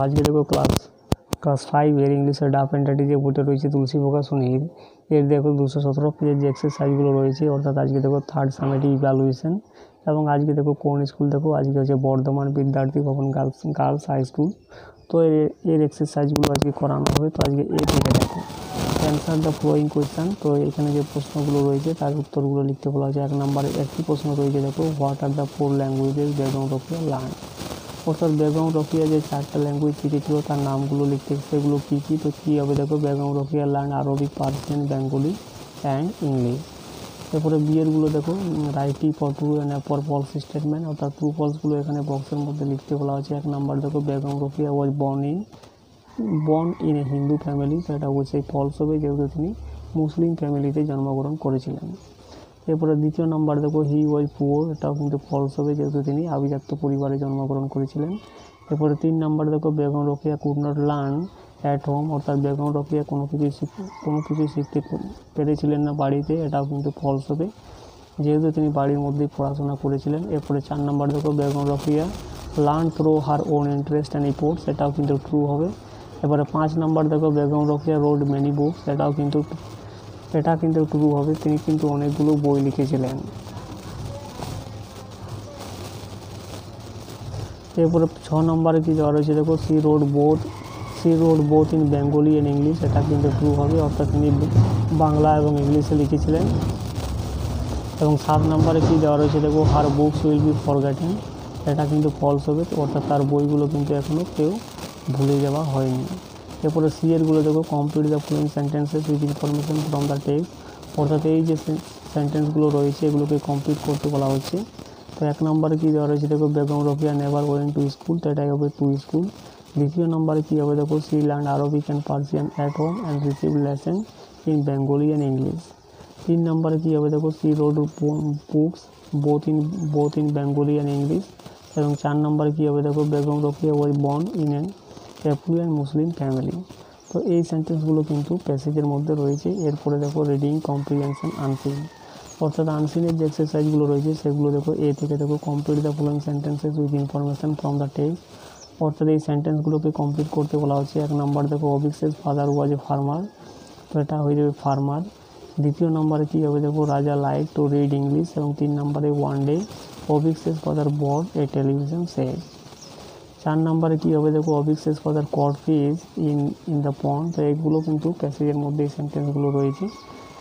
আজকে দেখো ক্লাস 5 এর ইংলিশের ডাফ এন্টারটি যে বইটা রয়েছে তুলসী প্রকাশ সুনীর, এর দেখো 217 পেজের যে এক্সারসাইজগুলো রয়েছে, অর্থাৎ আজকে দেখো থার্ড সামেটিভ ইভ্যালুয়েশন। এবং আজকে দেখো কোন স্কুল, দেখো আজকে হচ্ছে বর্ধমান বিদ্যার্থী ভবন গার্লস হাই স্কুল। তো এর এক্সারসাইজগুলো আজকে করানো হবে। তো আজকে এ থেকে দেখো অ্যান্সার দ্য ফ্লোয়িং কোয়েশ্চেন। তো এখানে যে প্রশ্নগুলো রয়েছে তার উত্তরগুলো লিখতে বলা হয়েছে। 1 নম্বরে একটি প্রশ্ন রয়েছে, দেখো what are the 4 languages Begum Rokeya learn. অর্থাৎ বেগম রোকেয়া যে 4টা ল্যাঙ্গুয়েজ শিখেছিল তার নামগুলো লিখতে, সেগুলো কী কী। তো কী হবে দেখো, Begum Rokeya learn Arabic, Persian, Bengali and English. এরপরে বিয়েরগুলো দেখো write T for true and for false statement, অর্থাৎ ট্রু ফলসগুলো এখানে বক্সের মধ্যে লিখতে বলা হয়েছে। 1 নম্বর দেখো Begum Rokeya was born in a Hindu family, তো এটা অবশ্যই ফলস হবে যেহেতু তিনি মুসলিম ফ্যামিলিতে জন্মগ্রহণ করেছিলেন। এরপরে 2 নম্বর দেখো হি ওয়াজ পুয়ার, এটাও কিন্তু ফলস হবে যেহেতু তিনি আভিজাত্য পরিবারে জন্মগ্রহণ করেছিলেন। এরপরে 3 নম্বর দেখো Begum Rokeya could not learn at home, অর্থাৎ বেগম রোকেয়া কোনো কিছু শিখতে পেরেছিলেন না বাড়িতে, এটাও কিন্তু ফলস হবে যেহেতু তিনি বাড়ির মধ্যেই পড়াশোনা করেছিলেন। এরপরে 4 নম্বর দেখো Begum Rokeya learn through her own interest and efforts, এটাও কিন্তু ট্রু হবে। এবারে 5 নম্বর দেখো Begum Rokeya road many books, এটা কিন্তু ট্রু হবে, তিনি কিন্তু অনেকগুলো বই লিখেছিলেন। এরপরে 6 নম্বরে কি দেওয়া রয়েছে দেখো she wrote both in Bengali and English, এটা কিন্তু ট্রু হবে, অর্থাৎ তিনি বাংলা এবং ইংলিশে লিখেছিলেন। এবং 7 নম্বরে কি দেওয়া রয়েছে দেখো হার বুকস উইল বি ফরগেটেন, এটা কিন্তু ফলস হবে, অর্থাৎ তার বইগুলো কিন্তু এখনও কেউ ভুলে যাওয়া হয়নি। এরপরে সি এরগুলো দেখো complete the following sentences with information from the text, অর্থাৎ এই যে সেন্টেন্সগুলো রয়েছে এগুলোকে কমপ্লিট করতে বলা হচ্ছে। তো 1 নম্বরে কী দেওয়া রয়েছে দেখো Begum Rokeya never went to school, তো এটাই হবে টু স্কুল। 2 নম্বরে কী হবে দেখো she learn Arabic and Persian at home and receive lesson in Bengali and English. 3 নম্বরে কী হবে দেখো she wrote books both in Bengali and English. এবং 4 নম্বরে কী হবে দেখো Begum Rokeya was born in an affluent Muslim family. তো এই সেন্টেন্সগুলো কিন্তু প্যাসেজের মধ্যে রয়েছে। এরপরে দেখো রিডিং কম্প্রিহেনশন আনসিন, অর্থাৎ আনসিনের যে এক্সারসাইজগুলো রয়েছে সেগুলো দেখো এ থেকে দেখো complete the following sentences with information from the text, অর্থাৎ এই সেন্টেন্সগুলোকে কমপ্লিট করতে বলা হচ্ছে। 1 নম্বর দেখো Abhishek father was a farmer, তো এটা হয়ে যাবে ফার্মার। 2 নম্বরে কী হবে দেখো রাজা লাইক টু রিড ইংলিশ। এবং 3 নম্বরে one day Abhishek father bought a television set. 4 নম্বরে কী হবে দেখো Abhishek father caught fish in the pond, তো এগুলো কিন্তু প্যাসেজের মধ্যে এই সেন্টেন্সগুলো রয়েছে।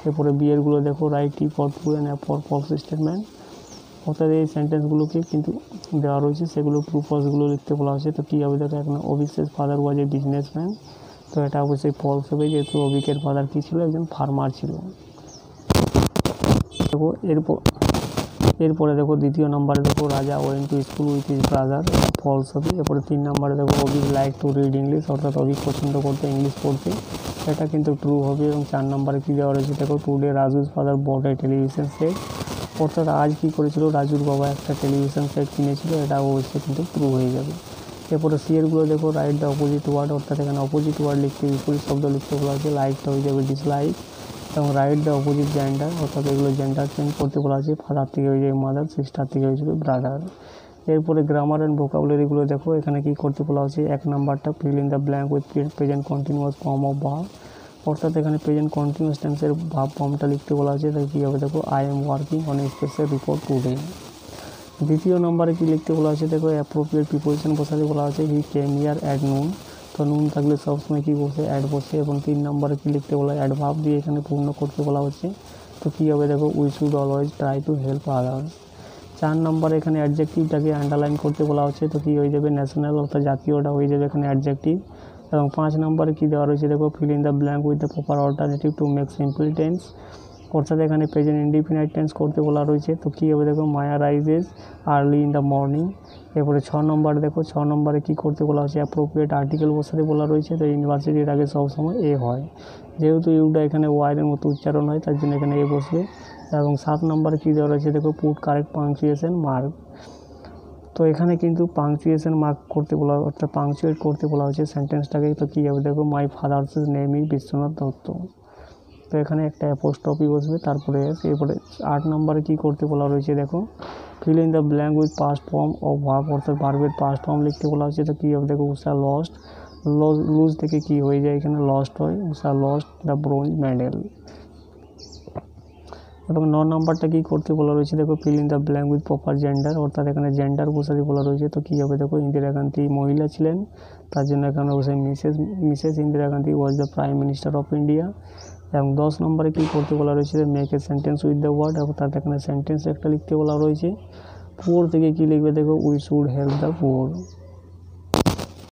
এরপরে বিয়েরগুলো দেখো write T for true and for false statement, অর্থাৎ এই সেন্টেন্সগুলোকে কিন্তু দেওয়া রয়েছে সেগুলো ট্রু ফলসগুলো লিখতে বলা হয়েছে। তো কী হবে দেখো এখন অভিষেক ফাদার ওয়াজ এ বিজনেসম্যান, তো এটা অবশ্যই ফলস হবে যেহেতু অভিকের ফাদার কী ছিল, একজন ফার্মার ছিল। দেখো এরপরে দেখো 2 নম্বরে দেখো Raja went to school with his brother, false হবে। এরপরে 3 নম্বরে দেখো Abhik like to read English, অর্থাৎ অভিক পছন্দ করতে ইংলিশ পড়তে, এটা কিন্তু ট্রু হবে। এবং 4 নম্বরে কী দেওয়া রয়েছে দেখো today Raju's father bought a television set, অর্থাৎ আজ কী করেছিল রাজুর বাবা একটা টেলিভিশন সেট কিনেছিল, এটা অবশ্যই কিন্তু ট্রু হয়ে যাবে। এরপরে সি এরগুলো দেখো রাইট দ্য অপোজিট ওয়ার্ড, অর্থাৎ এখানে অপোজিট ওয়ার্ড লিখতে বিপরীত শব্দ লিখতে বলা হয়েছে। লাইকটা হয়ে যাবে ডিসলাইক। এবং রাইট দ্য অপোজিট জেন্ডার, অর্থাৎ এগুলো জেন্ডার চেঞ্জ করতে বলা হয়েছে। ফাদার থেকে হয়ে যাবে মাদার, সিস্টার থেকে হয়ে যাবে ব্রাদার। এরপরে গ্রামার অ্যান্ড ভোকাবুলারিগুলো দেখো এখানে কী করতে বলা হচ্ছে। 1 নম্বরটা fill in the blank with present continuous form of verb, অর্থাৎ এখানে প্রেজেন্ট কন্টিনিউয়াস টেন্সের ভার্ব ফর্মটা লিখতে বলা হয়েছে। তাই কী হবে দেখো I am working on a special report today. 2 নম্বরে কী লিখতে বলা হয়েছে দেখো অ্যাপ্রোপ্রিয়েট প্রিপোজিশন বসাতে বলা হয়েছে। হি কেম হিয়ার অ্যাট নুন, তো নুন থাকলে সবসময় কী বসে অ্যাড বসে। এবং 3 নম্বরে কী লিখতে বলা হয় অ্যাডভার্ব দিয়ে এখানে পূর্ণ করতে বলা হচ্ছে। তো কী হবে দেখো we should always try to help others. 4 নম্বরে এখানে অ্যাডজেক্টিভটাকে আন্ডারলাইন করতে বলা হচ্ছে। তো কী হয়ে যাবে ন্যাশনাল, অর্থাৎ জাতীয়টা হয়ে যাবে এখানে অ্যাডজেক্টিভ। এবং 5 নম্বরে কী দেওয়া রয়েছে দেখো fill in the blank with the proper alternative to make simple tense, অর্থাৎ এখানে প্রেজেন্ট ইনডিফিনাইট টেন্স করতে বলা রয়েছে। তো কী হবে দেখো Maya rises early in the morning. এরপরে 6 নম্বরে দেখো 6 নম্বরে কী করতে বলা হচ্ছে অ্যাপ্রোপ্রিয়েট আর্টিকেল বসাতে বলা রয়েছে। তো ইউনিভার্সিটির আগে সবসময় এ হয়, যেহেতু ইউটা এখানে ওয়াইয়ের মতো উচ্চারণ হয় তার জন্য এখানে এ বসবে। এবং 7 নম্বরে কী দেওয়া রয়েছে দেখো পুট কারেক্ট পাংচুয়েশন মার্ক, তো এখানে কিন্তু পাংচুয়েশন মার্ক করতে বলা, অর্থাৎ পাংচুয়েট করতে বলা হয়েছে সেন্টেন্সটাকে। তো কী হবে দেখো my father's name is Biswanath Dutta. তো এখানে একটা অ্যাপোস্ট্রফি বসবে, তারপরে এরপরে 8 নম্বরে কী করতে বলা রয়েছে দেখো, fill in the blank with past form of verb, অর্থাৎ ভার্বের পাস্ট ফর্ম লিখতে বলা হচ্ছে। তো কী হবে দেখো, উষা লস্ট, লুজ থেকে কী হয়ে যায়, এখানে লস্ট হয়, উষা লস্ট দ্য ব্রোঞ্জ মেডেল। এবং 9 নম্বরটা কী করতে বলা রয়েছে দেখো, fill in the blank with proper gender, অর্থাৎ এখানে জেন্ডার বসাতে বলা রয়েছে। তো কী হবে দেখো, ইন্দিরা গান্ধী মহিলা ছিলেন, তার জন্য এখানে বসে Mrs Indira Gandhi was the prime minister of India. এবং 10 নম্বরে কী করতে বলা রয়েছে, make a sentence with the word, অর্থাৎ এখানে সেন্টেন্স একটা লিখতে বলা রয়েছে। পুয়ার থেকে কী লিখবে দেখো, we should help the poor.